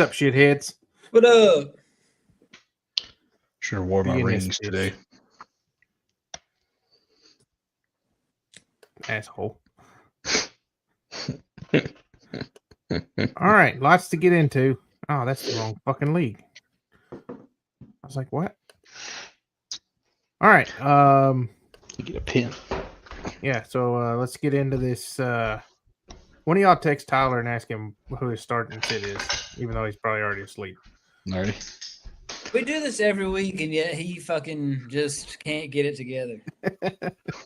up, shitheads? What up? Should have wore my rings today. Asshole. All right, lots to get into. Oh, that's the wrong fucking league. I was like, what? All right. You get a pin. Yeah, so let's get into this. One of y'all text Tyler and ask him who his starting sit is, even though he's probably already asleep. Already. We do this every week, and yet he fucking just can't get it together.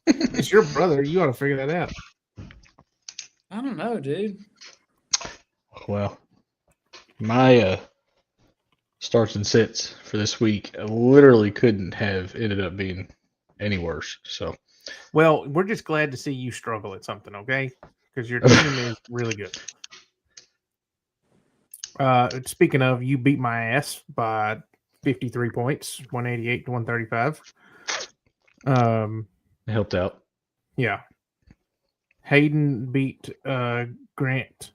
It's your brother. You ought to figure that out. I don't know, dude. Well, my starts and sits for this week literally couldn't have ended up being any worse. So, well, we're just glad to see you struggle at something, okay? Because your team is really good. Speaking of, you beat my ass by 53 points, 188 to 135. it helped out. Yeah. Hayden beat Grant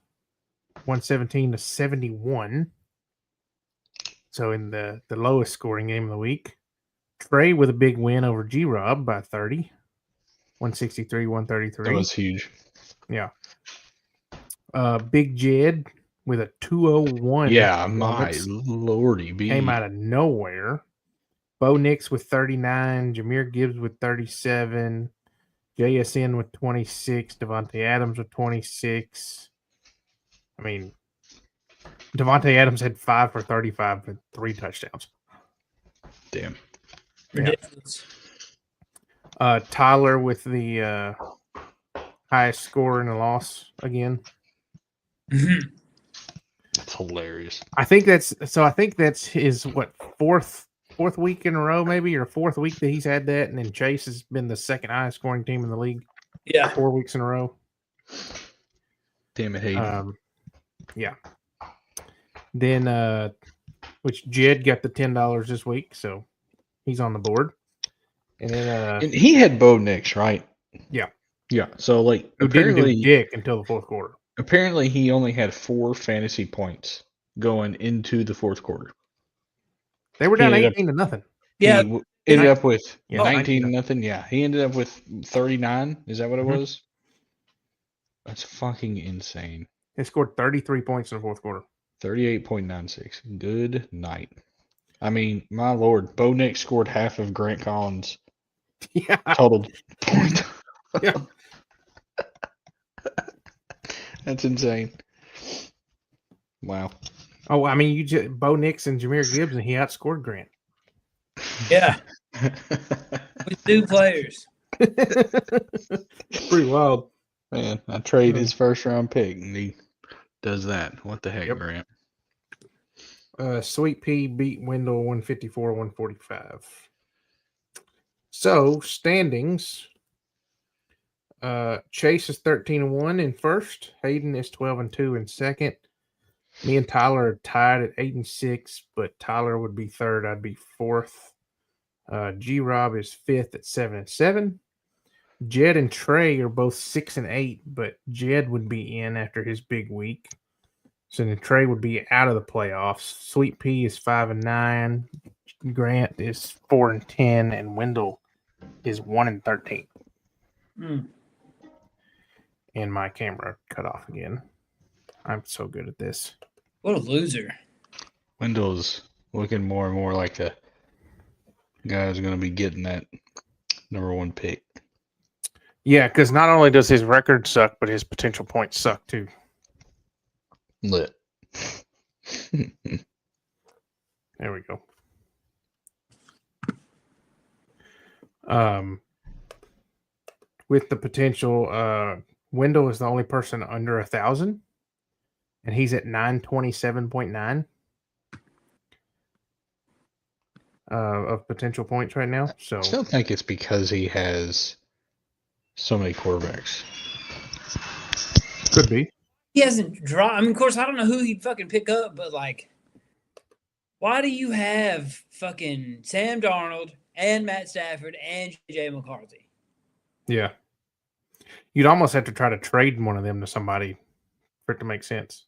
117 to 71. So in the lowest scoring game of the week. Trey with a big win over G-Rob by 30. 163, 133. That was huge. Yeah. Big Jed with a 201. Yeah, my lordy. Came out of nowhere. Bo Nix with 39. Jameer Gibbs with 37. JSN with 26. Devontae Adams with 26. I mean, Devontae Adams had 5 for 35 with 3 touchdowns. Damn. Ridiculous. Yeah. Tyler with the highest score in the loss again. That's hilarious. I think that's his fourth week in a row, maybe, or fourth week that he's had that, and then Chase has been the second highest scoring team in the league. Yeah, 4 weeks in a row. Damn it, Hayden. Yeah. Then, which Jed got the $10 this week, so he's on the board. And then, and he had Bo Nix, right? Yeah. Yeah. So like, who didn't do dick until the fourth quarter. Apparently, he only had 4 fantasy points going into the fourth quarter. They were down 18 to nothing. Yeah. He ended up with 19 to nothing. Yeah. He ended up with 39. Is that what it was? That's fucking insane. They scored 33 points in the fourth quarter. 38.96. Good night. I mean, my lord, Bo Nix scored half of Grant Collins' total point. Yeah. That's insane. Wow. Oh, I mean, Bo Nix and Jameer Gibbs, and he outscored Grant. Yeah. With 2 players. Pretty wild. Man, I trade his first round pick, and he does that. What the heck, Grant? Sweet Pea beat Wendell 154, 145. So, standings. Chase is 13-1 in first. Hayden is 12-2 in second. Me and Tyler are tied at 8-6, but Tyler would be third. I'd be fourth. G-Rob is fifth at 7-7. Jed and Trey are both 6-8, but Jed would be in after his big week. So then Trey would be out of the playoffs. Sweet Pea is 5-9. Grant is 4-10, and Wendell is 1-13. And my camera cut off again. I'm so good at this. What a loser. Wendell's looking more and more like the guy who's going to be getting that number 1 pick. Yeah, because not only does his record suck, but his potential points suck too. Lit. There we go. With the potential, Wendell is the only person under 1,000, and he's at 927.9 of potential points right now. So I still think it's because he has so many quarterbacks. Could be. He hasn't dropped. I mean, of course, I don't know who he'd fucking pick up, but like, why do you have fucking Sam Darnold and Matt Stafford and J.J. McCarthy? Yeah. You'd almost have to try to trade one of them to somebody for it to make sense.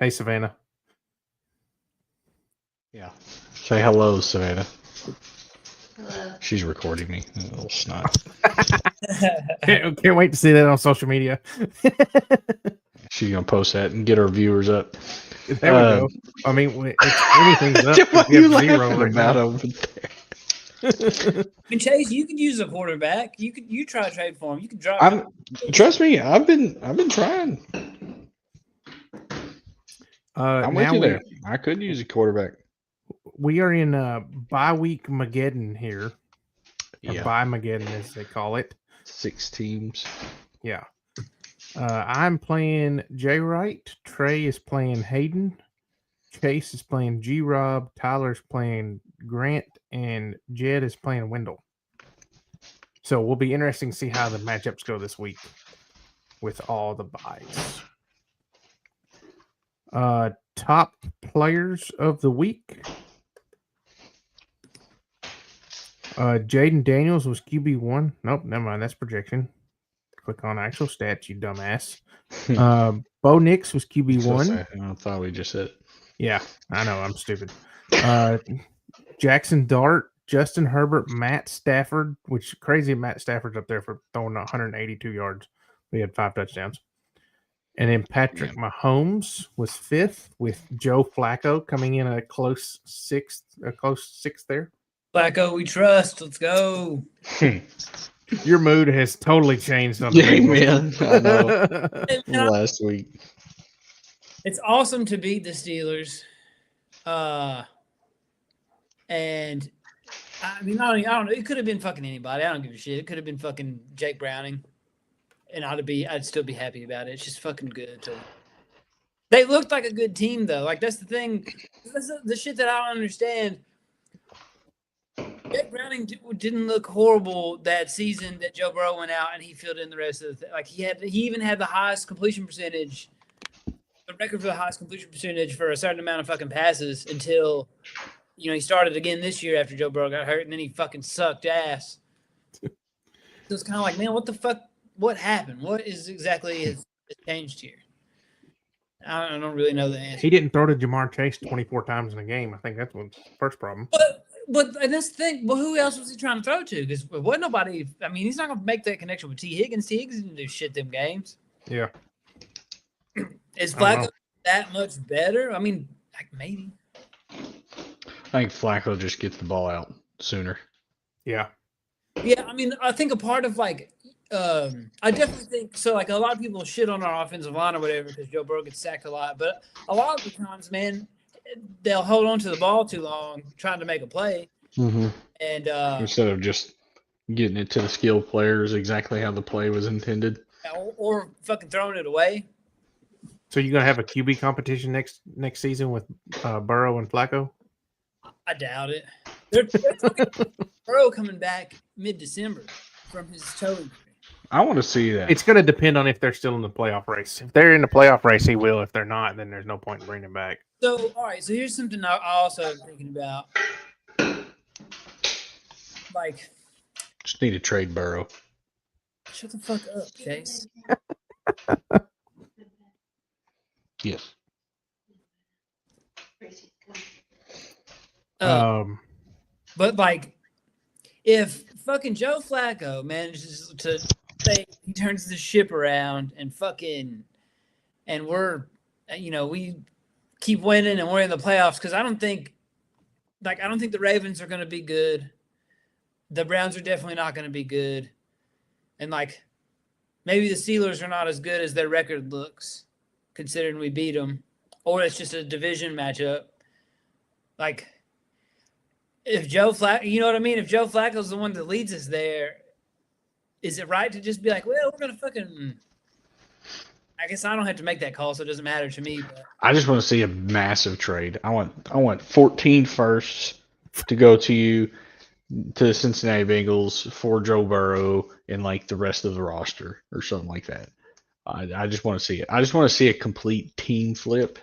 Hey, Savannah. Yeah. Say hello, Savannah. Hello. She's recording me. A little snot. Can't wait to see that on social media. She's gonna post that and get our viewers up. There we go. I mean, anything's up. What are We you have 0 laughing right about now. over there? I mean, Chase, you could use a quarterback. You try to trade for him. You could drop. Trust me, I've been trying. I'm with now you there. I could use a quarterback. we are in bye week Mageddon here. Or Yeah. bye Mageddon, as they call it. 6 teams. Yeah. I'm playing J Wright. Trey is playing Hayden. Chase is playing G Rob. Tyler's playing Grant, and Jed is playing Wendell. So we'll be interesting to see how the matchups go this week with all the buys. Top players of the week. Jaden Daniels was QB1. Nope, never mind. That's projection. Click on actual stats, you dumbass. Bo Nix was QB1. I thought we just said it. Yeah, I know. I'm stupid. Jackson Dart, Justin Herbert, Matt Stafford, which crazy Matt Stafford's up there for throwing 182 yards. We had 5 touchdowns. And then Patrick Mahomes was 5th, with Joe Flacco coming in a close 6th there. Flacco, we trust. Let's go. Your mood has totally changed on Yeah, the man. I know. And Last week. it's awesome to beat the Steelers. And I mean, I don't know. It could have been fucking anybody. I don't give a shit. It could have been fucking Jake Browning, and I'd still be happy about it. It's just fucking good. They looked like a good team, though. Like, that's the thing. That's the shit that I don't understand. Jake Browning didn't look horrible that season that Joe Burrow went out and he filled in the rest of the like he even had the highest completion percentage, the record for the highest completion percentage for a certain amount of fucking passes until he started again this year after Joe Burrow got hurt, and then he fucking sucked ass. So it's kind of like, man, what the fuck? What happened? What is exactly has changed here? I don't really know the answer. He didn't throw to Jamar Chase 24 times in a game. I think that's the first problem. But and that's the thing. Well, who else was he trying to throw to? Because wasn't nobody. I mean, he's not going to make that connection with T. Higgins. T. Higgins didn't do shit them games. Yeah. Is Flacco that much better? I mean, like maybe. I think Flacco just gets the ball out sooner. Yeah. Yeah, I mean, I think a part of I definitely think so. Like, a lot of people shit on our offensive line or whatever because Joe Burrow gets sacked a lot. But a lot of the times, man, they'll hold on to the ball too long trying to make a play. Mm-hmm. And instead of just getting it to the skilled players exactly how the play was intended. Or fucking throwing it away. So you're gonna have a QB competition next season with Burrow and Flacco? I doubt it. They're talking Burrow coming back mid-December from his toe injury. I want to see that. It's going to depend on if they're still in the playoff race. If they're in the playoff race, he will. If they're not, then there's no point in bringing him back. So, all right. So here's something I also am thinking about. Like, Just need to trade Burrow. shut the fuck up, Chase. Yes. But like, if fucking Joe Flacco manages to say he turns the ship around and we're, we keep winning and we're in the playoffs, because I don't think the Ravens are going to be good. The Browns are definitely not going to be good. And like, maybe the Steelers are not as good as their record looks, considering we beat them, or it's just a division matchup. Like, if Joe Flacco, you know what I mean? If Joe Flacco's the one that leads us there, is it right to just be like, well, we're going to fucking – I guess I don't have to make that call, so it doesn't matter to me. But I just want to see a massive trade. I want 14 firsts to go to you, to the Cincinnati Bengals for Joe Burrow and like the rest of the roster or something like that. I just want to see it. I just want to see a complete team flip,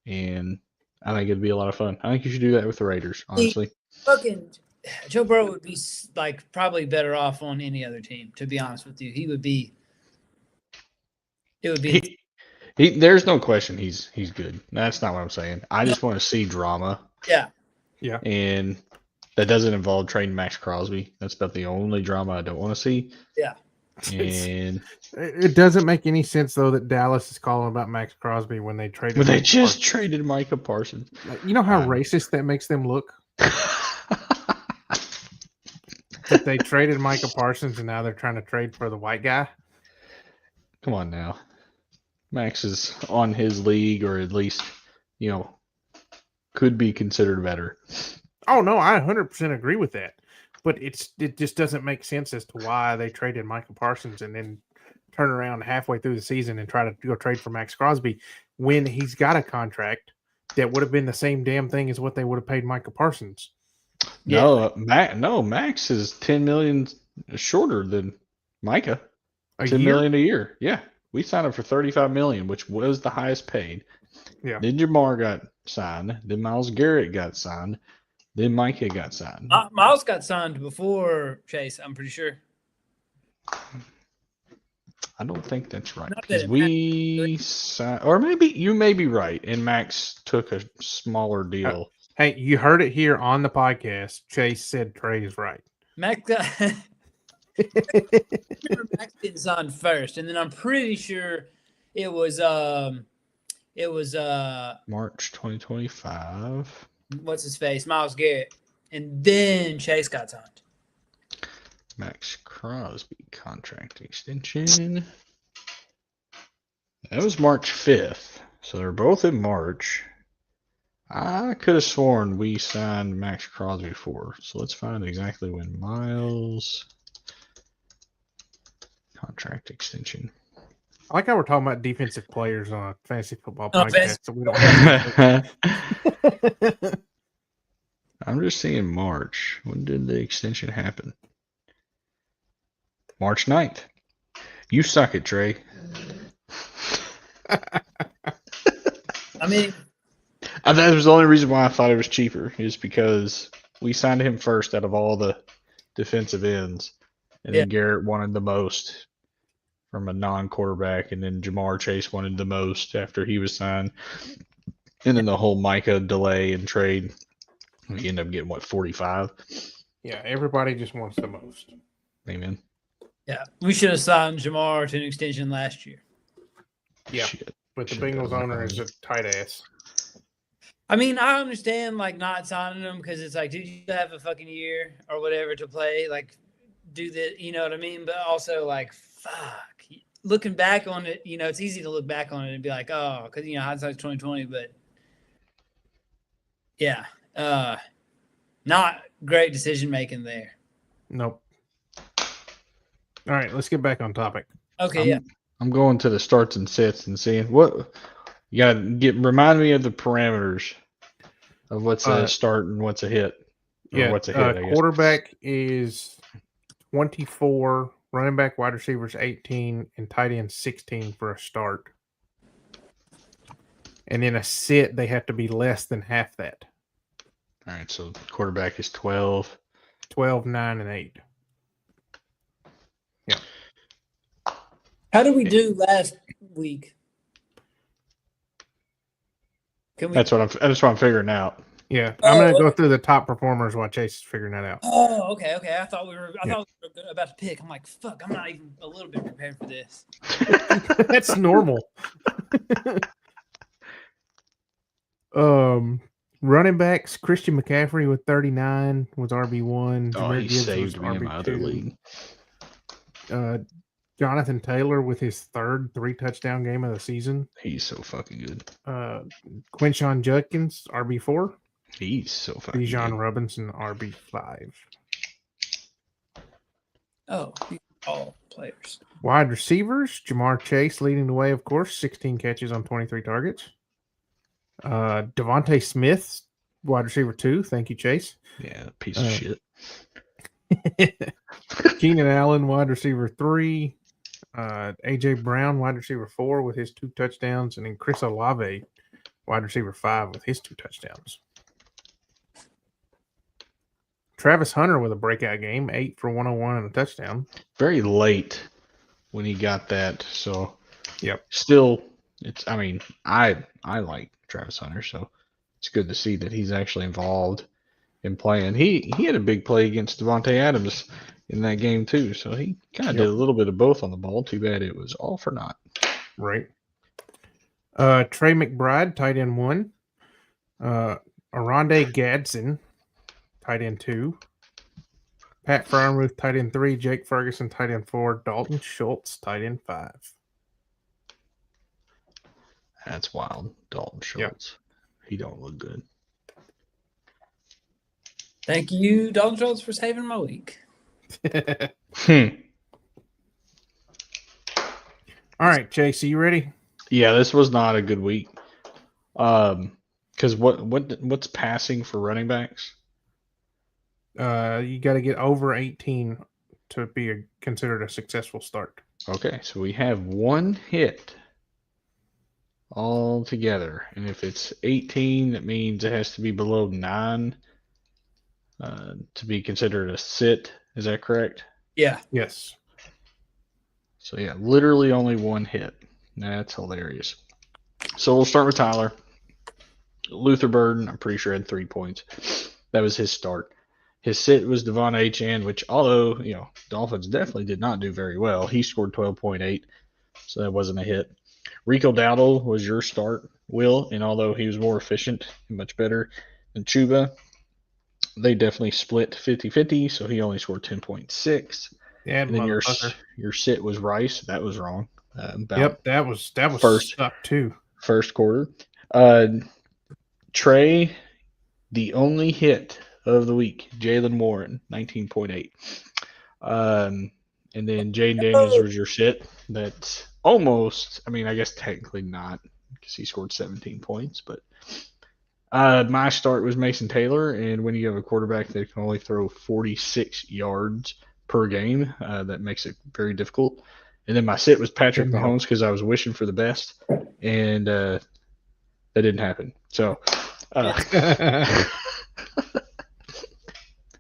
and I think it'd be a lot of fun. I think you should do that with the Raiders, honestly. Fucking Joe Burrow would be like probably better off on any other team, to be honest with you. It would be There's no question he's good. That's not what I'm saying. I just want to see drama, Yeah. and that doesn't involve trading Max Crosby. That's about the only drama I don't want to see. Yeah. And It doesn't make any sense though that Dallas is calling about Max Crosby when they traded. but they Micah just Parsons. traded Micah Parsons. You know how I know. racist that makes them look. That they traded Micah Parsons and now they're trying to trade for the white guy. Come on now. Max is on his league, or at least, could be considered better. Oh no, I 100% agree with that. But it just doesn't make sense as to why they traded Michael Parsons and then turn around halfway through the season and try to go trade for Max Crosby when he's got a contract that would have been the same damn thing as what they would have paid Michael Parsons. No, Max is $10 million shorter than Micah. A $10 year? million a year. Yeah, we signed him for $35 million, which was the highest paid. Yeah. Then Jamar got signed. Then Myles Garrett got signed. Then Micah got signed. Miles got signed before Chase, I'm pretty sure. I don't think that's right. Not that Because it we signed, or maybe you may be right, and Max took a smaller deal. Hey, you heard it here on the podcast. Chase said Trey is right. Max got remember Max getting signed first, and then I'm pretty sure it was March 2025. what's his face, Myles Garrett, and then Chase got signed. Max Crosby contract extension. That was March 5th. So they're both in March. I could have sworn we signed Max Crosby for. So let's find exactly when Miles contract extension. I like how we're talking about defensive players on a fantasy football Oh, podcast. So we don't have I'm just seeing March. When did the extension happen? March 9th. You suck it, Trey. I mean, That was the only reason why I thought it was cheaper, is because we signed him first out of all the defensive ends. And then Garrett wanted the most from a non-quarterback, and then Jamar Chase wanted the most after he was signed. And then the whole Micah delay and trade, we ended up getting, 45? Yeah, everybody just wants the most. Amen. yeah, we should have signed Jamar to an extension last year. Yeah. Shit. But the Should've Bengals done owner that. is a tight ass. I mean, I understand like not signing him because it's like, dude, you have a fucking year or whatever to play. Like, do the, you know what I mean? But also, like, fuck. Looking back on it, it's easy to look back on it and be like, oh, because hindsight's 2020. But yeah, not great decision making there. Nope. All right, let's get back on topic. Okay, I'm going to the starts and sits and seeing what you got to remind me of the parameters of what's a start and what's a hit. Or what's a hit, I guess. Quarterback is 24, running back, wide receivers 18, and tight end 16 for a start. And in a sit, they have to be less than half that. All right, so quarterback is 12. 12, 9, and 8. How did we do last week? Can we? That's what I'm figuring out. Yeah, I'm going to go through the top performers while Chase is figuring that out. Oh, okay. I thought we were about to pick. I'm like, fuck. I'm not even a little bit prepared for this. That's normal. Running backs, Christian McCaffrey with 39 was RB1. Oh, he saved me in my other league. Jonathan Taylor with his third 3-touchdown game of the season. He's so fucking good. Quinshon Judkins, RB4. He's so fucking Bijan good. Robinson, RB5. Oh, all players. Wide receivers, Jamar Chase leading the way, of course, 16 catches on 23 targets. Devontae Smith, wide receiver 2. Thank you, Chase. Yeah, piece of shit. Keenan Allen, wide receiver 3. AJ Brown, wide receiver 4 with his 2 touchdowns. And then Chris Olave, wide receiver 5 with his 2 touchdowns. Travis Hunter with a breakout game, 8 for 101 and a touchdown. Very late when he got that. So, Yep. Still I mean, I like Travis Hunter, so it's good to see that he's actually involved in playing. He had a big play against Devontae Adams in that game too, so he kind of Yep. did a little bit of both on the ball. Too bad it was all for naught. Right. Trey McBride, tight end 1. Aronde Gadsden, tight end 2. Pat Fryermuth, tight end 3. Jake Ferguson, tight end 4. Dalton Schultz, tight end 5. That's wild. Dalton Schultz. He don't look good. Thank you, Dalton Schultz, for saving my week. All right, Chase, are you ready? Yeah, this was not a good week. Because what's passing for running backs? You got to get over 18 to be considered a successful start. Okay, so we have one hit all together, and if it's 18, that means it has to be below 9 to be considered a sit. Is that correct? Yeah. Yes. So yeah, literally only one hit. That's hilarious. So we'll start with Tyler. Luther Burden, I'm pretty sure, had 3 points. That was his start. His sit was Devon Achane, which although, Dolphins definitely did not do very well, he scored 12.8, so that wasn't a hit. Rico Dowdle was your start, Will, and although he was more efficient and much better than Chuba, they definitely split 50-50, so he only scored 10.6. Yeah, And then your motherfucker. sit was Rice. That was wrong. Yep, that was first- stuck too. First quarter. Trey, the only hit of the week, Jalen Warren, 19.8. And then Jaden Daniels was your sit. That's almost, I guess technically not because he scored 17 points. But my start was Mason Taylor. And when you have a quarterback that can only throw 46 yards per game, that makes it very difficult. And then my sit was Patrick Mahomes because I was wishing for the best. And that didn't happen. So,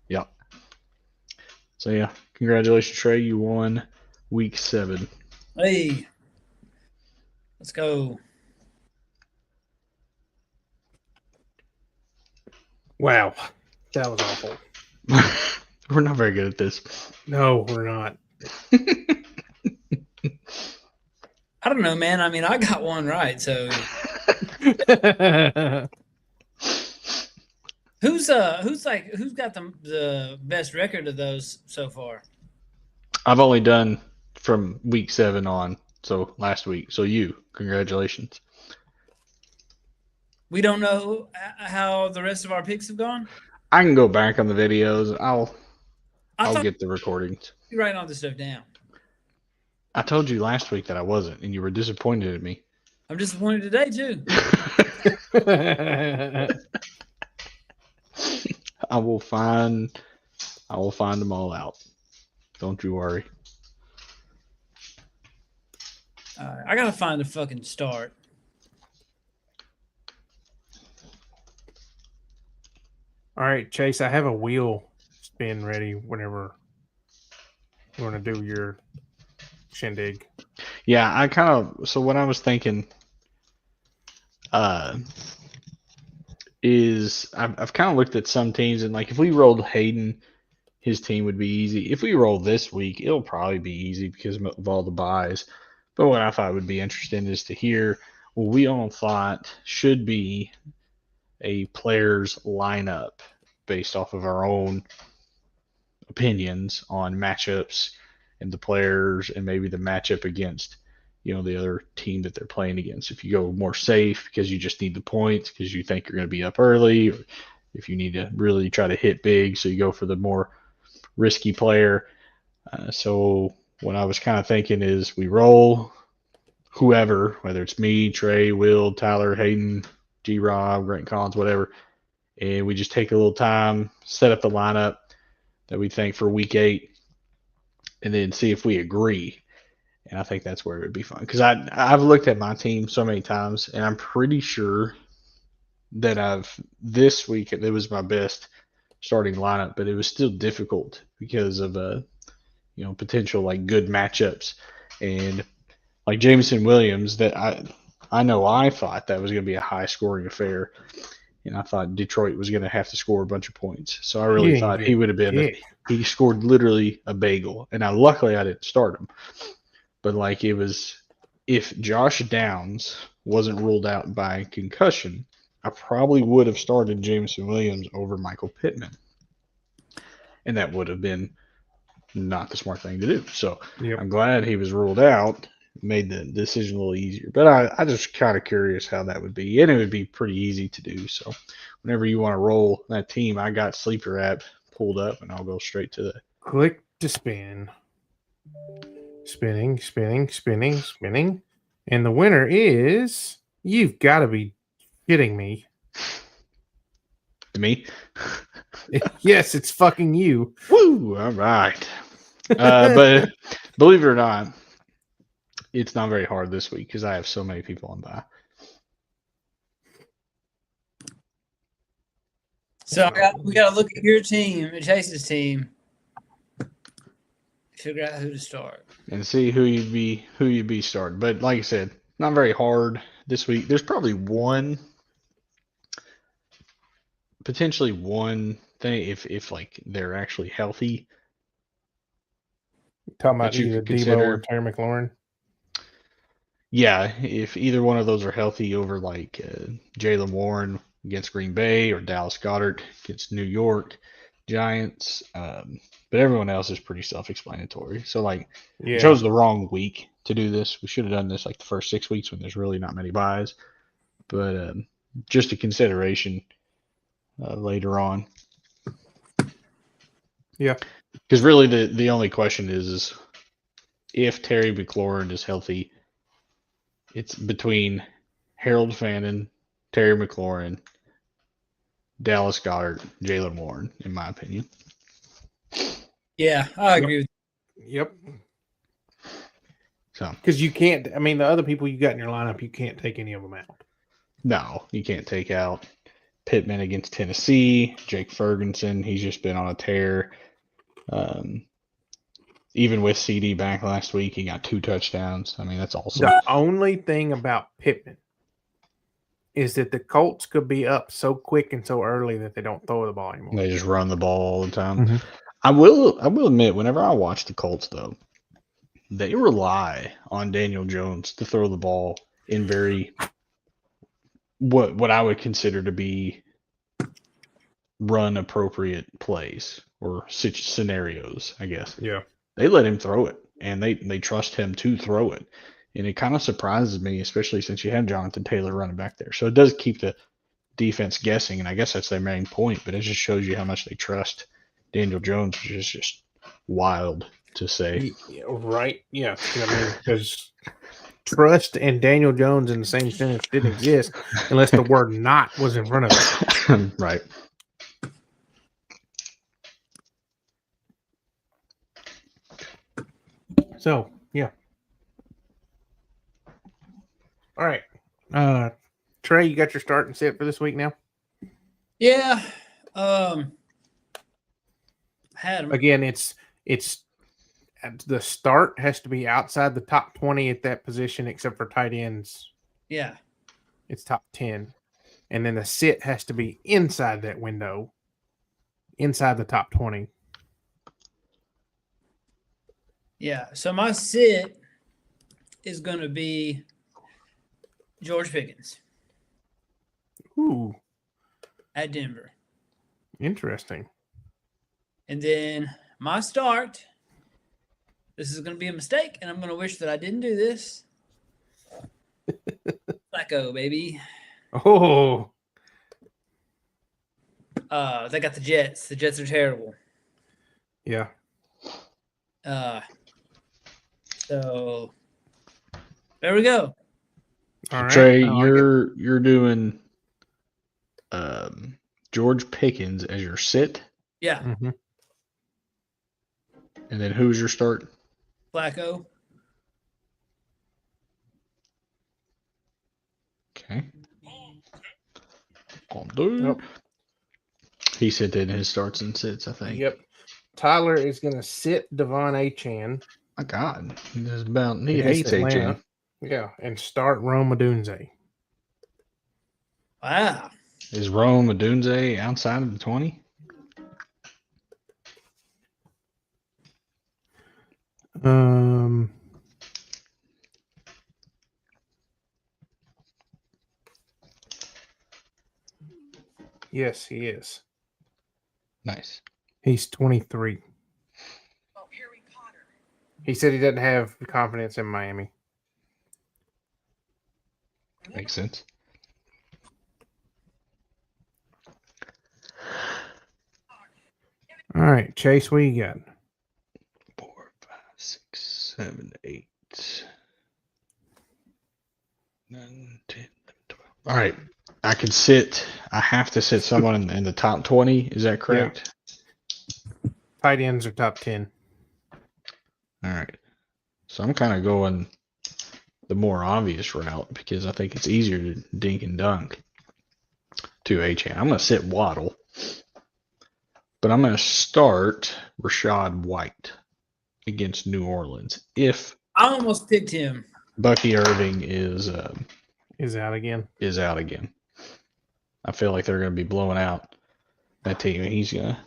yeah. So, yeah. Congratulations, Trey. You won week 7. Hey. Let's go. Wow, that was awful. We're not very good at this. No, we're not. I don't know, man. I got one right. So who's got the best record of those so far? I've only done from week 7 on, so last week. So congratulations. We don't know how the rest of our picks have gone. I can go back on the videos. I'll thought get the recordings. you're writing all this stuff down. I told you last week that I wasn't, and you were disappointed in me. I'm disappointed today too. I will find them all out. Don't you worry. I gotta find a fucking start. All right, Chase, I have a wheel spin ready whenever you want to do your shindig. Yeah, so what I was thinking is I've kind of looked at some teams, and like if we rolled Hayden, his team would be easy. If we roll this week, it'll probably be easy because of all the buys. But what I thought would be interesting is to hear what we all thought should be a player's lineup based off of our own opinions on matchups and the players and maybe the matchup against the other team that they're playing against. If you go more safe because you just need the points because you think you're going to be up early, or if you need to really try to hit big, so you go for the more risky player. So what I was kind of thinking is we roll whoever, whether it's me, Trey, Will, Tyler, Hayden, G-Rob, Grant Collins, whatever, and we just take a little time, set up the lineup that we think for week 8, and then see if we agree. And I think that's where it would be fun because I've looked at my team so many times, and I'm pretty sure that this week it was my best starting lineup, but it was still difficult because of potential like good matchups and like Jameson Williams that I know I thought that was going to be a high scoring affair, and I thought Detroit was going to have to score a bunch of points. So I really didn't thought get he would have been. kicked. He scored literally a bagel, and luckily I didn't start him. But like it was, if Josh Downs wasn't ruled out by concussion, I probably would have started Jameson Williams over Michael Pittman, and that would have been not the smart thing to do. So Yep. I'm glad he was ruled out. Made the decision a little easier. But I just kind of curious how that would be. And it would be pretty easy to do. So whenever you want to roll that team, I got Sleeper app pulled up and I'll go straight to the Click to spin. Spinning, spinning, spinning, spinning. And the winner is, you've got to be kidding me. me. Yes, it's fucking you. Woo! All right. But believe it or not, it's not very hard this week because I have so many people on bye. So we got to look at your team and Chase's team. Figure out who to start. And see who you'd be starting. But like I said, not very hard this week. There's probably potentially one thing if like they're actually healthy. Talking about That you either could Debo consider. or Terry McLaurin. Yeah, if either one of those are healthy over like Jaylen Warren against Green Bay or Dallas Goedert against New York Giants, but everyone else is pretty self-explanatory. So like, Yeah. I chose the wrong week to do this. We should have done this like the first 6 weeks when there's really not many buys, but just a consideration later on. Yeah. Because really the only question is if Terry McLaurin is healthy, it's between Harold Fannin, Terry McLaurin, Dallas Goedert, Jaylen Warren, in my opinion. Yeah, I agree with Yep. So Because you can't, I mean, the other people you got in your lineup, you can't take any of them out. no, you can't take out Pittman against Tennessee, Jake Ferguson. He's just been on a tear. Even with CD back last week, he got 2 touchdowns. I mean, that's awesome. The only thing about Pittman is that the Colts could be up so quick and so early that they don't throw the ball anymore. They just run the ball all the time. Mhm. I will admit, whenever I watch the Colts, though, they rely on Daniel Jones to throw the ball in very what I would consider to be run appropriate plays or scenarios, I guess. Yeah. They let him throw it, and they trust him to throw it. And it kind of surprises me, especially since you have Jonathan Taylor running back there. So it does keep the defense guessing, and I guess that's their main point, but it just shows you how much they trust Daniel Jones, which is just wild to say. Yeah, right. Yeah. I mean, because trust and Daniel Jones in the same sentence didn't exist unless the word not was in front of it. Right. So, yeah. All right. Trey, you got your start and sit for this week now? Yeah. Had him. Again, it's the start has to be outside the top 20 at that position, except for tight ends. Yeah. It's top 10. And then the sit has to be inside that window, inside the top 20. Yeah. So my sit is going to be George Pickens Ooh, at Denver. interesting. And then my start, this is going to be a mistake, and I'm going to wish that I didn't do this. Flacco, baby. Oh, They got the Jets. The Jets are terrible. yeah. So there we go. All right. Trey, I like it. you're doing George Pickens as your sit, Yeah. Mhm. and then who's your start? Flacco. Okay. Dude. Yep. He sent in his starts and sits, I think. Yep. Tyler is going to sit Devon Achane. My God. He against hates Atlanta. HN. Yeah, and start Rome Odunze. Wow. Is Rome Odunze outside of the 20? Um, yes, he is. Nice. He's 23. He said he doesn't have confidence in Miami. Makes sense. All right, Chase, what you got? 4, 5, 6, 7, 8, 9, 10, 11, 12. All right. I have to sit someone in the top 20. Is that correct? Tight ends are top 10. All right. So I'm kind of going the more obvious route because I think it's easier to dink and dunk to Achane. I'm going to sit Waddle, but I'm going to start Rashad White against New Orleans if I almost picked him. Bucky Irving is out again. out again. I feel like they're going to be blowing out that team. He's going to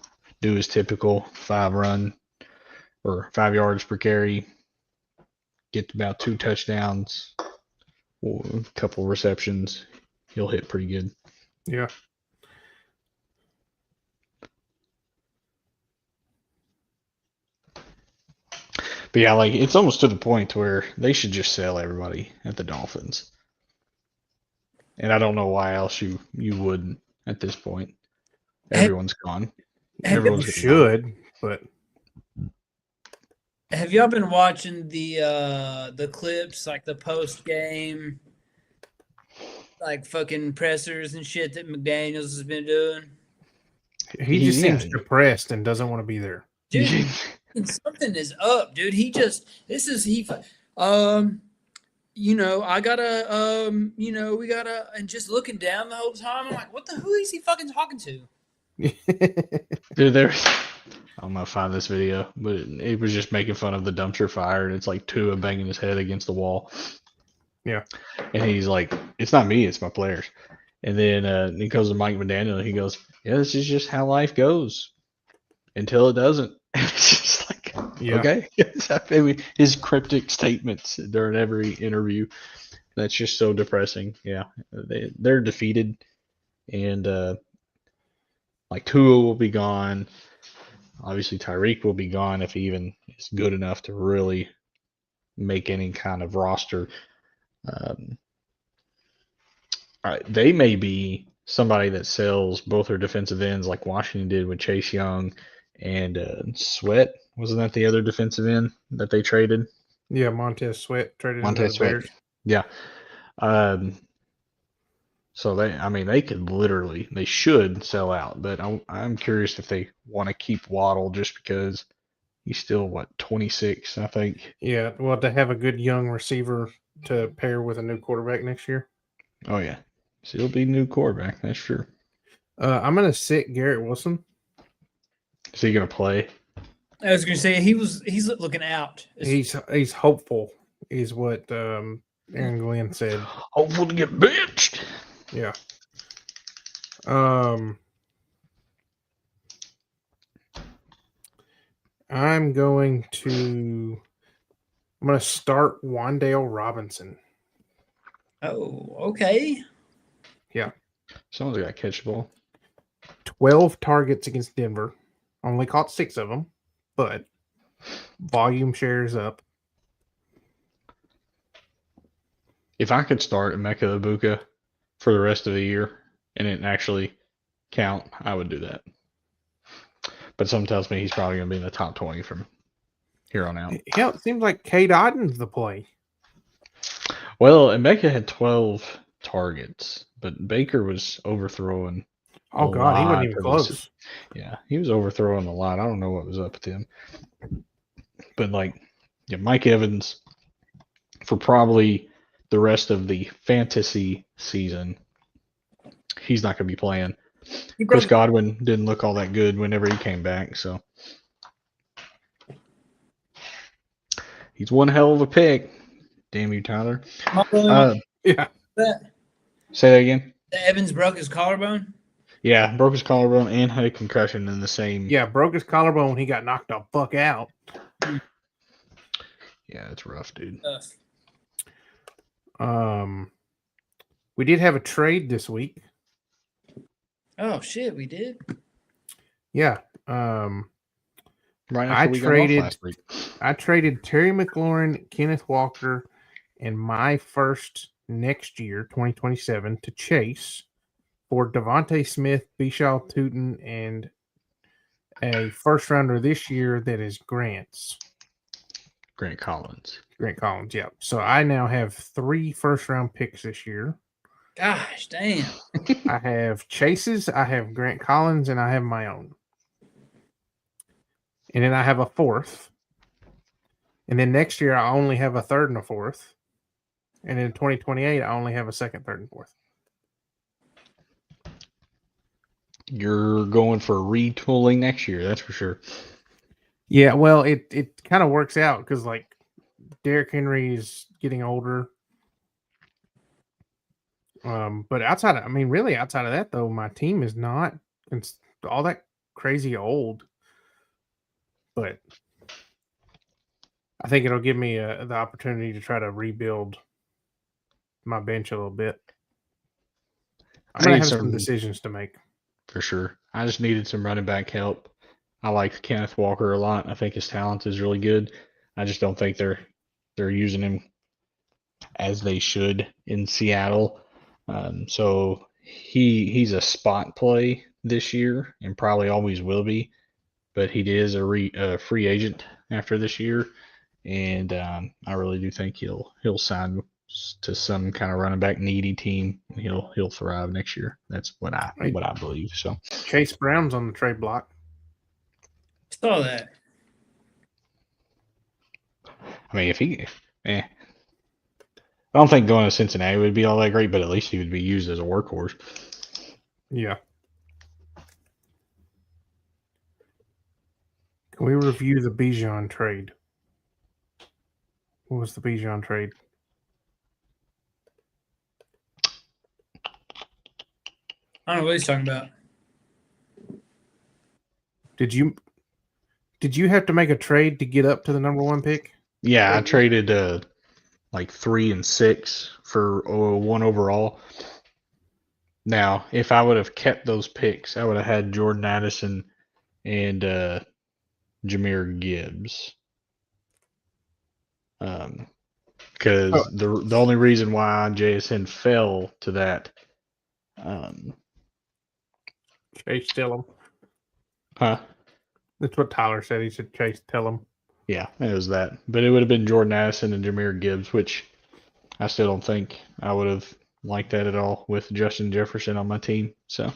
do his typical 5 yards per carry, get about 2 touchdowns, a couple receptions. He'll hit pretty good. Yeah. But yeah, like it's almost to the point where they should just sell everybody at the Dolphins. And I don't know why else you wouldn't at this point. Everyone's gone. Everyone's should, but Have y'all been watching the clips, like the post game, like fucking pressers and shit that McDaniels has been doing? he just Yeah. seems depressed and doesn't want to be there. Dude, something is up, dude. You know, I gotta, we gotta, and just looking down the whole time, I'm like, who is he fucking talking to? Dude, I'm gonna find this video, but it was just making fun of the dumpster fire, and it's like Tua banging his head against the wall. Yeah. And he's like, "It's not me, it's my players." And then he goes to Mike McDaniel, and he goes, "Yeah, this is just how life goes until it doesn't." It's just like, Yeah. okay. I mean, his cryptic statements during every interview. That's just so depressing. Yeah, they're defeated, and like Tua will be gone. Obviously, Tyreek will be gone if he even is good enough to really make any kind of roster. All right, they may be somebody that sells both their defensive ends, like Washington did with Chase Young and Sweat. Wasn't that the other defensive end that they traded? Yeah, Montez Sweat traded into Montez the Sweat. Bears. Yeah. So they could literally, they should sell out, but I'm curious if they want to keep Waddle just because he's still 26, I think. Yeah, well, to have a good young receiver to pair with a new quarterback next year. Oh yeah, so he'll be new quarterback. That's true. I'm gonna sit Garrett Wilson. Is he gonna play? I was gonna say he's looking out. He's hopeful, is what Aaron Glenn said. Hopeful to get benched. Yeah. I'm going to start Wan'Dale Robinson. Oh, okay. Yeah. Someone's got to catch the ball. 12 targets against Denver. Only caught 6 of them, but volume shares up. If I could start Emeka Ibuka for the rest of the year and it actually count, I would do that. But something tells me he's probably going to be in the top 20 from here on out. Hell, it seems like Cade Otton's the play. Well, Emeka had 12 targets, but Baker was overthrowing. Oh, God, he wasn't even close. Yeah, he was overthrowing a lot. I don't know what was up with him. But, Mike Evans, for probably the rest of the fantasy season, he's not going to be playing. Chris Godwin didn't look all that good whenever he came back, so he's one hell of a pick. Damn you, Tyler. That Yeah. Say that again. Evans broke his collarbone. Yeah, broke his collarbone and had a concussion in the same. Yeah, broke his collarbone when he got knocked the fuck out. Yeah, it's rough, dude. We did have a trade this week. Oh shit, we did. Yeah. Right I after we got off traded- last week. I traded Terry McLaurin, Kenneth Walker, and my first next year, 2027, to Chase for Devontae Smith, Bishal Tootin, and a first rounder this year that is Grant's. Grant Collins. Grant Collins, yeah. So I now have 3 first round picks this year. Gosh, damn. I have Chase's, I have Grant Collins, and I have my own. And then I have a 4th. And then next year I only have a 3rd and a 4th. And in 2028 I only have a 2nd, 3rd, and 4th. You're going for retooling next year, that's for sure. Yeah, well, it kind of works out because like Derrick Henry is getting older. But outside of that though, my team is not all that crazy old. But I think it'll give me the opportunity to try to rebuild my bench a little bit. I'm gonna have some decisions to make. For sure. I just needed some running back help. I like Kenneth Walker a lot. I think his talent is really good. I just don't think they're using him as they should in Seattle. So he's a spot play this year and probably always will be. But he is a free agent after this year, and I really do think he'll sign to some kind of running back needy team. And he'll thrive next year. That's what I believe. So Chase Brown's on the trade block. Saw that. I mean, I don't think going to Cincinnati would be all that great, but at least he would be used as a workhorse. Yeah. Can we review the Bijan trade? What was the Bijan trade? I don't know what he's talking about. Did you have to make a trade to get up to the number 1 pick? Yeah, I traded like 3 and 6 for 1 overall. Now, if I would have kept those picks, I would have had Jordan Addison and Jahmyr Gibbs. Because the only reason why JSN fell to that, Chase, tell him. huh? That's what Tyler said. He said, Chase, tell him. Yeah, it was that. But it would have been Jordan Addison and Jahmyr Gibbs, which I still don't think I would have liked that at all with Justin Jefferson on my team. So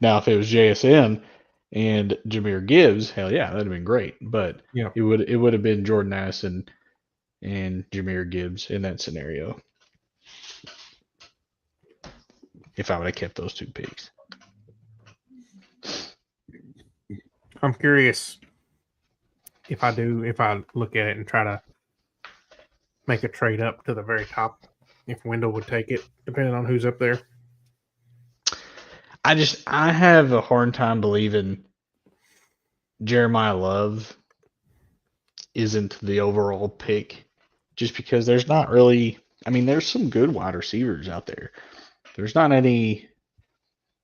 now if it was JSN and Jahmyr Gibbs, hell yeah, that'd have been great. But Yeah. it would have been Jordan Addison and Jahmyr Gibbs in that scenario. If I would have kept those 2 picks. I'm curious if I look at it and try to make a trade up to the very top, if Wendell would take it, depending on who's up there. I have a hard time believing Jeremiah Love isn't the overall pick, just because there's not really, I mean, there's some good wide receivers out there. There's not any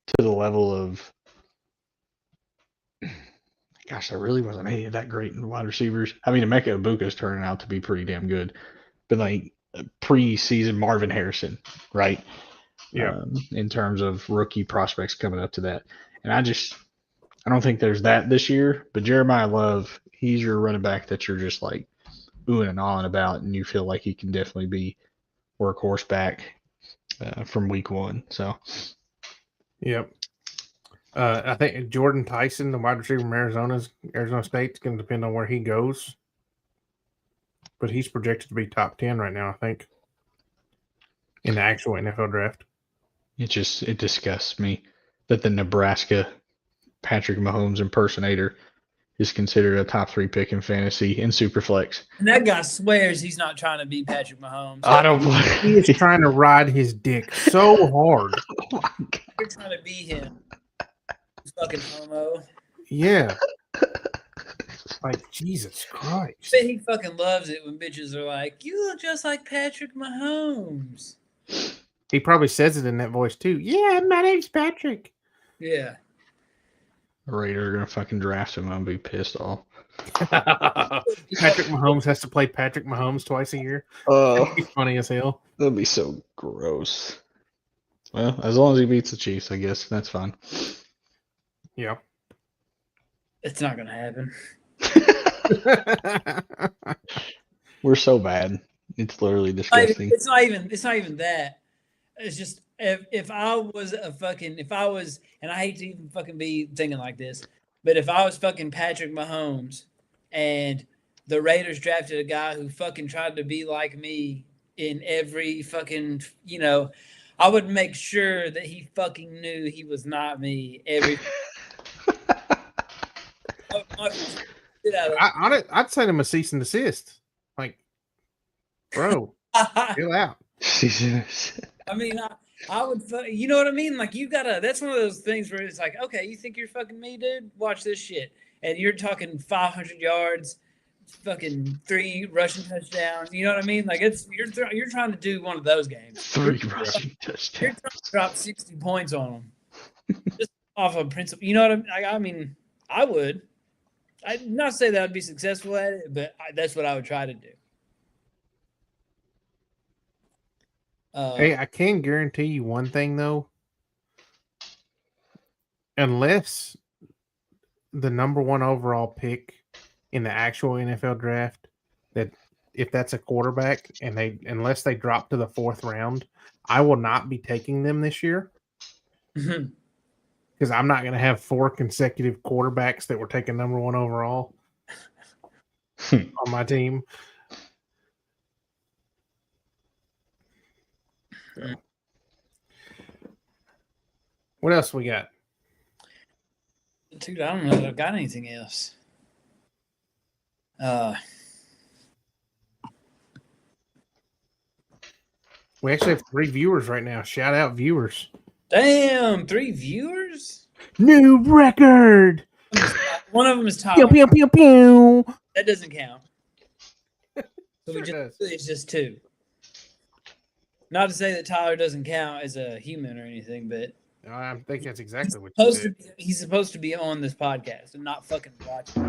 to the level of, gosh, there really wasn't any that great in wide receivers. I mean, Emeka Ibuka's turning out to be pretty damn good, but like preseason Marvin Harrison, right? Yeah. In terms of rookie prospects coming up to that. And I don't think there's that this year, but Jeremiah Love, he's your running back that you're just like oohing and ahhing about, and you feel like he can definitely be workhorse back from week 1. So, Yep. I think Jordan Tyson, the wide receiver from Arizona State, is going to depend on where he goes. But he's projected to be top 10 right now, I think, in the actual NFL draft. it disgusts me that the Nebraska Patrick Mahomes impersonator is considered a top 3 pick in fantasy in Superflex. And that guy swears he's not trying to beat Patrick Mahomes. I don't He is trying to ride his dick so hard. Oh my God. You're trying to beat him. You fucking homo. Yeah. Like, Jesus I Christ. bet he fucking loves it when bitches are like, "You look just like Patrick Mahomes." He probably says it in that voice too. Yeah, my name's Patrick. Yeah. The Raiders are going to fucking draft him. I'm going to be pissed off. Patrick Mahomes has to play Patrick Mahomes twice a year. Oh, He's funny as hell. that'd be so gross. Well, as long as he beats the Chiefs, I guess that's fine. Yeah. It's not gonna happen. We're so bad. It's literally It's not even- disgusting. It's not even. It's not even that. It's just if I was and I hate to even fucking be thinking like this, but if I was fucking Patrick Mahomes and the Raiders drafted a guy who fucking tried to be like me in every fucking, I would make sure that he fucking knew he was not me every. I'd send him a cease and desist. Like, bro, chill out. I mean, I would, you know what I mean? Like, you gotta, that's one of those things where it's like, okay, you think you're fucking me, dude? Watch this shit. And you're talking 500 yards, fucking 3 rushing touchdowns. You know what I mean? Like, you're trying to do one of those games. 3 rushing You're touchdowns. trying to drop 60 points on them. Just off of principle. You know what I mean? I mean, I would. I'd not say that I'd be successful at it, but that's what I would try to do. Hey, I can guarantee you one thing though. Unless the number 1 overall pick in the actual NFL draft, that if that's a quarterback and unless they drop to the 4th round, I will not be taking them this year. Because I'm not going to have 4 consecutive quarterbacks that were taken number 1 overall on my team. So. What else we got? Dude, I don't know if I've got anything else. We actually have 3 viewers right now. Shout out viewers. Damn, 3 viewers? New record. One of them is Pew, Tyler. pew, pew, pew. That doesn't count. So Sure does. it's just 2. Not to say that Tyler doesn't count as a human or anything, but I think that's exactly what you said. he's supposed to be on this podcast and not fucking watching.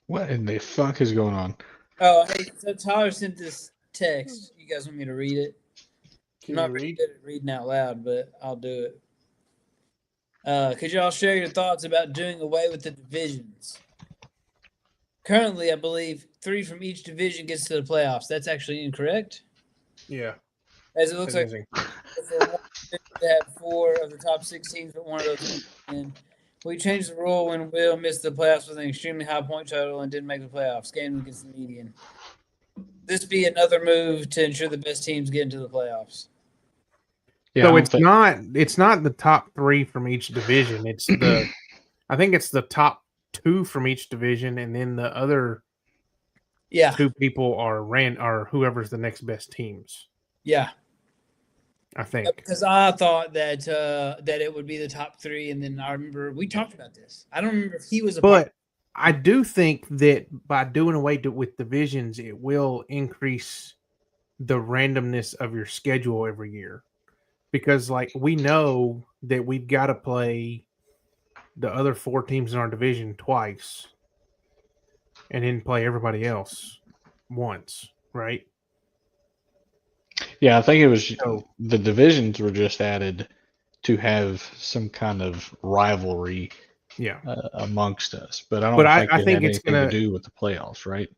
What in the fuck is going on? Oh, hey, so Tyler sent this text. You guys want me to read it? Can I'm you not really read? good at reading out loud, but I'll do it. Could y'all share your thoughts about doing away with the divisions? Currently, I believe 3 from each division gets to the playoffs. That's actually incorrect. Yeah. As it looks like Amazing. for one division to have 4 of the top 6 teams, but one of those. And we changed the rule when Will missed the playoffs with an extremely high point total and didn't make the playoffs. Game against the median. This be another move to ensure the best teams get into the playoffs. Yeah, So I don't it's think- not the top 3 from each division. It's I think it's the top 2 from each division, and then the other Yeah, 2 people are whoever's the next best teams. yeah. I think. Because I thought that that it would be the top 3, and then I remember we talked about this. I don't remember if he was a part. But I do think that by doing away with divisions, it will increase the randomness of your schedule every year. Because, like, we know that we've got to play the other 4 teams in our division twice and then play everybody else once, right? Yeah, I think it was So- the divisions were just added to have some kind of rivalry Yeah. amongst us, but I don't But I think it think had it's anything gonna- to do with the playoffs, right?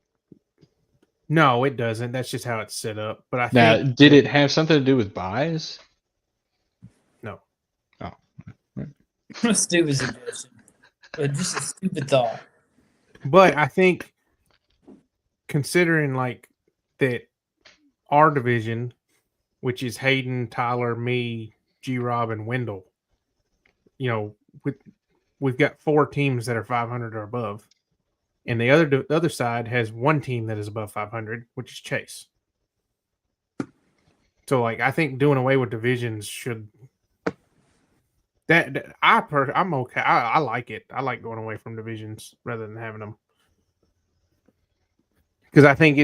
No, it doesn't. That's just how it's set up. But I Now, think did it have something to do with buys? no. A stupid suggestion, but just a stupid thought. But I think considering like that our division which is Hayden, Tyler, me, G Rob, and Wendell. We've got 4 teams that are 500 or above. And the other side has 1 team that is above 500, which is Chase. So, I think doing away with divisions should. I'm okay. I like it. I like going away from divisions rather than having them, because I think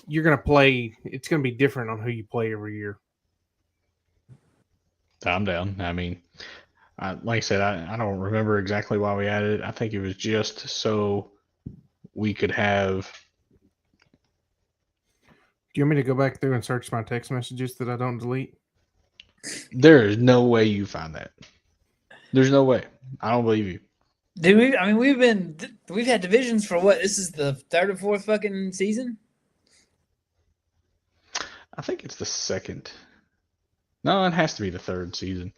you're gonna play. It's gonna be different on who you play every year. I'm down. I mean, like I said, I don't remember exactly why we added it. I think it was just so we could have. Do you want me to go back through and search my text messages that I don't delete? There is no way you find that. There's no way. I don't believe you. Dude, we've had divisions for what? This is the 3rd or 4th fucking season. I think it's the 2nd. No, it has to be the 3rd season.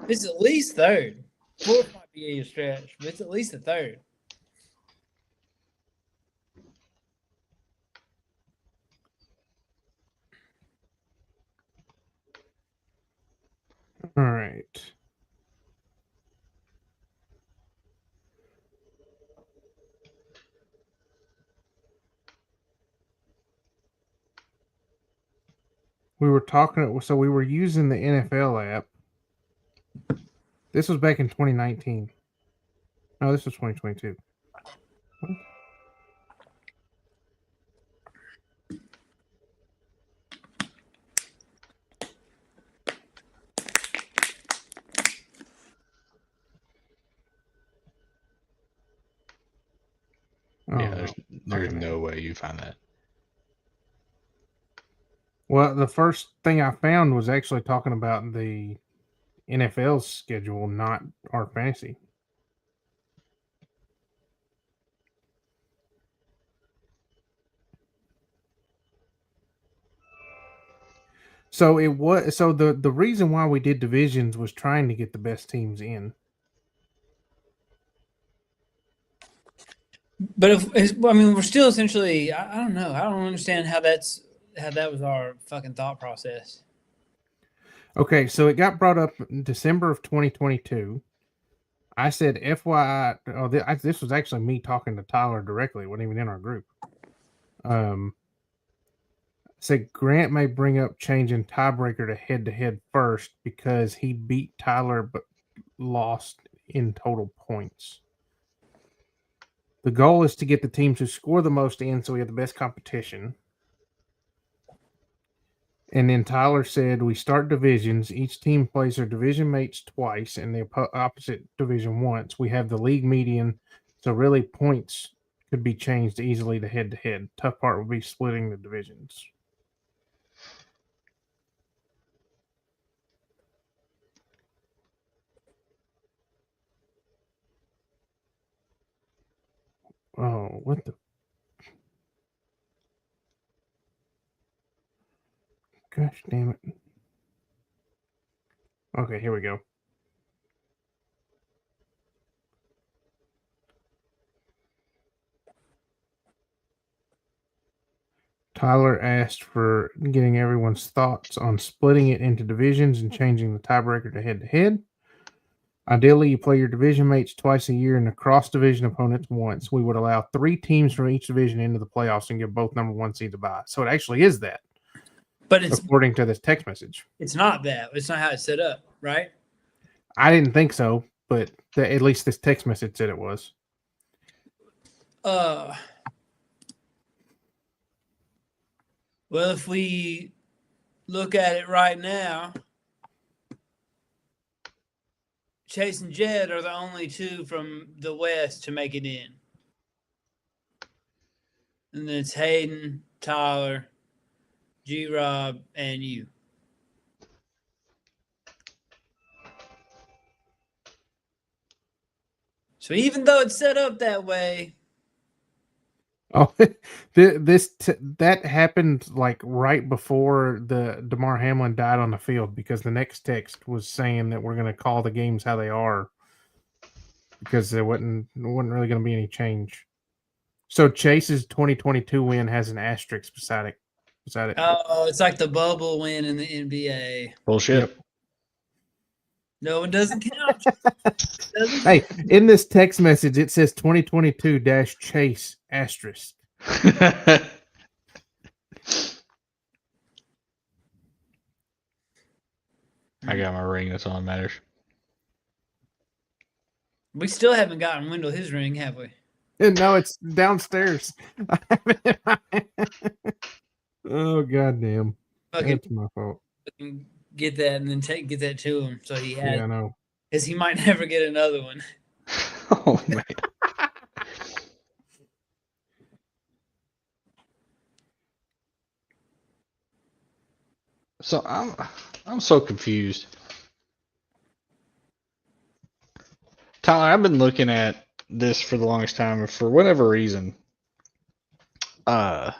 It's at least 3rd. 4th might be a stretch, but it's at least the 3rd. All right. We were talking, so we were using the NFL app. This was back in 2019. No, this was 2022. What? Oh, Yeah, no. there's Okay. no way you find that. Well, the first thing I found was actually talking about the NFL's schedule, not our fantasy. So the reason why we did divisions was trying to get the best teams in. But we're still essentially. I don't know. I don't understand how that was our fucking thought process. Okay, so it got brought up in December of 2022. I said, FYI, this was actually me talking to Tyler directly. It wasn't even in our group. Said Grant may bring up changing tiebreaker to head-to-head first because he beat Tyler but lost in total points. The goal is to get the teams who score the most in so we have the best competition. And then Tyler said, we start divisions. Each team plays their division mates twice and the opposite division once. We have the league median, so really points could be changed easily to head-to-head. Tough part would be splitting the divisions. Oh, what the? Gosh damn it. Okay, here we go. Tyler asked for getting everyone's thoughts on splitting it into divisions and changing the tiebreaker to head-to-head. Ideally, you play your division mates twice a year and the cross-division opponents once. We would allow 3 teams from each division into the playoffs and give both number 1 seeds a bye. So it actually is that, But it's according to this text message. it's not that. It's not how it's set up, right? I didn't think so, but at least this text message said it was. Well, if we look at it right now, Chase and Jed are the only 2 from the West to make it in. And then it's Hayden, Tyler, G-Rob, and you. So even though it's set up that way, Oh, that happened like right before the DeMar Hamlin died on the field, because the next text was saying that we're going to call the games how they are because there wasn't really going to be any change. So Chase's 2022 win has an asterisk beside it Was that it? Oh, it's like the bubble win in the NBA. Bullshit. Yep. No, it doesn't count. Doesn't Hey, in this text message, it says 2022-Chase asterisk. I got my ring. That's all that matters. We still haven't gotten Wendell his ring, have we? No, it's downstairs. Oh, goddamn. Fucking, That's my fault. fucking get that and then get that to him so he has, Yeah, I know. because he might never get another one. Oh man. So I'm so confused. Tyler, I've been looking at this for the longest time, and for whatever reason, oh,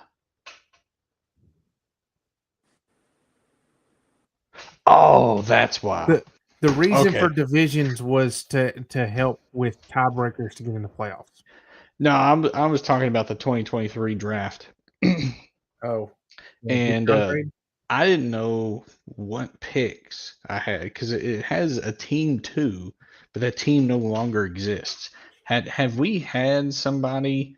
that's why. The reason Okay. for divisions was to help with tiebreakers to get in the playoffs. No, I was talking about the 2023 draft. Oh. And I didn't know what picks I had because it has a team 2, but that team no longer exists. Have we had somebody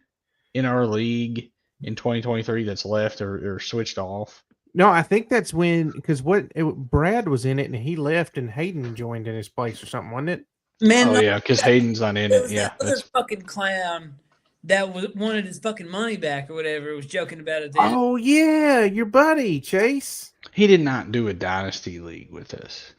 in our league in 2023 that's left or switched off? No, I think that's when because Brad was in it and he left and Hayden joined in his place or something, wasn't it? Man, Oh no, yeah, because Hayden's not in there it. was Yeah, that other that's fucking clown that wanted his fucking money back or whatever. Was joking about it. Then. Oh yeah, your buddy Chase. he did not do a dynasty league with us.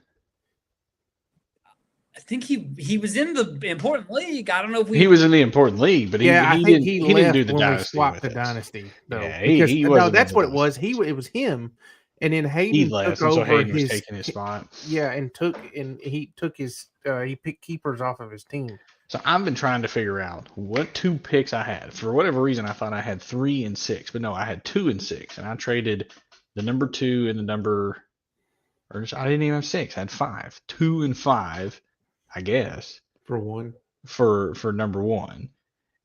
I think he was in the important league. I don't know if He was in the important league, but Yeah, I he think didn't he didn't left do the when we dynasty swapped with the us. dynasty though. Yeah, because he no, wasn't in that's the what it was. dynasty. It was him, and then He Hayden left, took and so over Hayden was his taking his spot. yeah, and he took his he picked keepers off of his team. So I've been trying to figure out what 2 picks I had. For whatever reason, I thought I had 3 and 6, but no, I had 2 and 6, and I traded the number 2 and the number, or I didn't even have 6. I had 5, 2 and 5, I guess, For one. for number 1.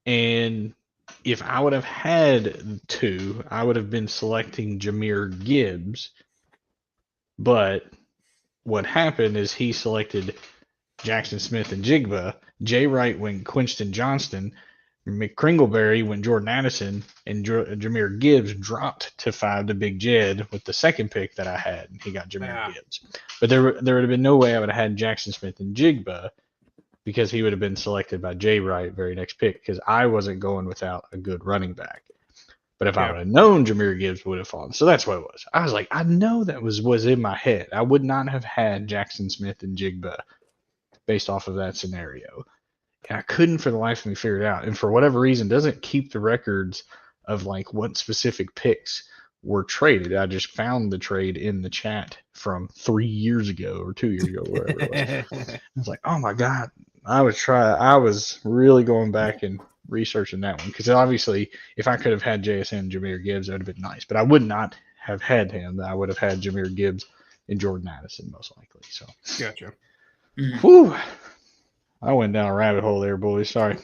And if I would have had 2, I would have been selecting Jahmyr Gibbs. But what happened is he selected Jackson Smith and Jigba. Jay Wright went Quinston Johnston. McCringleberry went Jordan Addison. And Jahmyr Gibbs dropped to 5 to Big Jed with the second pick that I had. He got Jahmyr Gibbs. But there would have been no way I would have had Jackson Smith and Jigba because he would have been selected by Jay Wright very next pick because I wasn't going without a good running back. But if I would have known Jahmyr Gibbs would have fallen. So that's what it was. I was like, I know that was in my head. I would not have had Jackson Smith and Jigba based off of that scenario. And I couldn't for the life of me figure it out. And for whatever reason, doesn't keep the records of like what specific picks were traded. I just found the trade in the chat from 3 years ago or 2 years ago, whatever it was. I was like, oh my God. I was really going back and researching that one because obviously if I could have had JSN and Jahmyr Gibbs, that would have been nice. But I would not have had him. I would have had Jahmyr Gibbs and Jordan Addison most likely. So Gotcha. whew, I went down a rabbit hole there, boys. Sorry.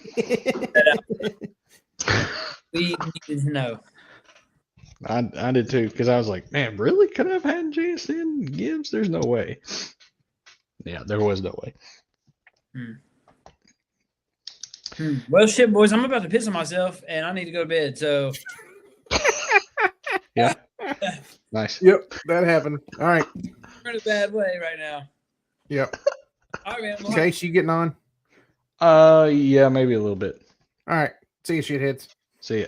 We needed to know. I did too because I was like, man, really? Could I have had JSN Gibbs? There's no way. Yeah, there was no way. Well, shit, boys, I'm about to piss on myself, and I need to go to bed. So, Yeah. Nice. Yep, that happened. All right. we're in a bad way right now. Yep. All right, man. Well, Chase, you getting on? Yeah, maybe a little bit. All right. See you, shitheads. See ya.